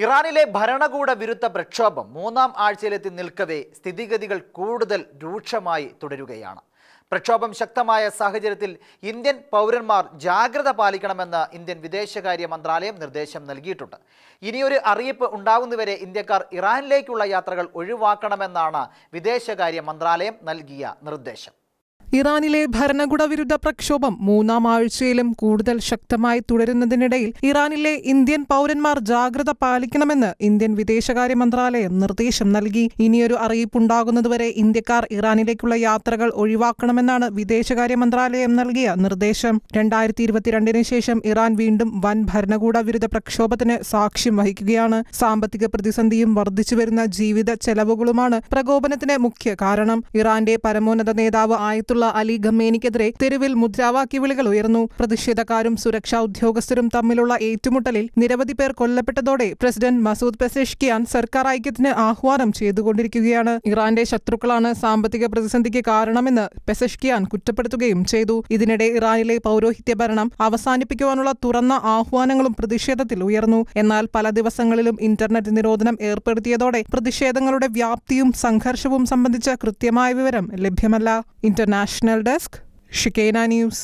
ഇറാനിലെ ഭരണകൂട വിരുദ്ധ പ്രക്ഷോഭം മൂന്നാം ആഴ്ചയിലെത്തി നിൽക്കവേ സ്ഥിതിഗതികൾ കൂടുതൽ രൂക്ഷമായി തുടരുകയാണ്. പ്രക്ഷോഭം ശക്തമായ സാഹചര്യത്തിൽ ഇന്ത്യൻ പൗരന്മാർ ജാഗ്രത പാലിക്കണമെന്ന് ഇന്ത്യൻ വിദേശകാര്യ മന്ത്രാലയം നിർദ്ദേശം നൽകിയിട്ടുണ്ട്. ഇനിയൊരു അറിയിപ്പ് ഉണ്ടാകുന്നവരെ ഇന്ത്യക്കാർ ഇറാനിലേക്കുള്ള യാത്രകൾ ഒഴിവാക്കണമെന്നാണ് വിദേശകാര്യ മന്ത്രാലയം നൽകിയ നിർദ്ദേശം. ഇറാനിലെ ഭരണകൂട വിരുദ്ധ പ്രക്ഷോഭം മൂന്നാം ആഴ്ചയിലും കൂടുതൽ ശക്തമായി തുടരുന്നതിനിടയിൽ ഇറാനിലെ ഇന്ത്യൻ പൗരന്മാർ ജാഗ്രത പാലിക്കണമെന്ന് ഇന്ത്യൻ വിദേശകാര്യ മന്ത്രാലയം നിർദ്ദേശം നൽകി. ഇനിയൊരു അറിയിപ്പുണ്ടാകുന്നതുവരെ ഇന്ത്യക്കാർ ഇറാനിലേക്കുള്ള യാത്രകൾ ഒഴിവാക്കണമെന്നാണ് വിദേശകാര്യ മന്ത്രാലയം നൽകിയ നിർദ്ദേശം. 2022 ശേഷം ഇറാൻ വീണ്ടും വൻ ഭരണകൂട വിരുദ്ധ പ്രക്ഷോഭത്തിന് സാക്ഷ്യം വഹിക്കുകയാണ്. സാമ്പത്തിക പ്രതിസന്ധിയും വർദ്ധിച്ചുവരുന്ന ജീവിത ചെലവുകളുമാണ് പ്രകോപനത്തിന് മുഖ്യ കാരണം. ഇറാന്റെ പരമോന്നത നേതാവ് ആയത്തുള്ള അലി ഖമേനിക്കെതിരെ തെരുവിൽ മുദ്രാവാക്യ വിളികൾ ഉയർന്നു. പ്രതിഷേധക്കാരും സുരക്ഷാ ഉദ്യോഗസ്ഥരും തമ്മിലുള്ള ഏറ്റുമുട്ടലിൽ നിരവധി പേർ കൊല്ലപ്പെട്ടതോടെ പ്രസിഡന്റ് മസൂദ് പെസെഷ്കിയാൻ സർക്കാർ ഐക്യത്തിന് ആഹ്വാനം ചെയ്തുകൊണ്ടിരിക്കുകയാണ്. ഇറാന്റെ ശത്രുക്കളാണ് സാമ്പത്തിക പ്രതിസന്ധിക്ക് കാരണമെന്ന് പെസെഷ്കിയാൻ കുറ്റപ്പെടുത്തുകയും ചെയ്തു. ഇതിനിടെ ഇറാനിലെ പൗരോഹിത്യ ഭരണം അവസാനിപ്പിക്കുവാനുള്ള തുറന്ന ആഹ്വാനങ്ങളും പ്രതിഷേധത്തിൽ ഉയർന്നു. എന്നാൽ പല ദിവസങ്ങളിലും ഇന്റർനെറ്റ് നിരോധനം ഏർപ്പെടുത്തിയതോടെ പ്രതിഷേധങ്ങളുടെ വ്യാപ്തിയും സംഘർഷവും സംബന്ധിച്ച കൃത്യമായ വിവരം ലഭ്യമല്ല. ഇന്റർനാഷണൽ ഡെസ്ക്, ഷിക്കേന ന്യൂസ്.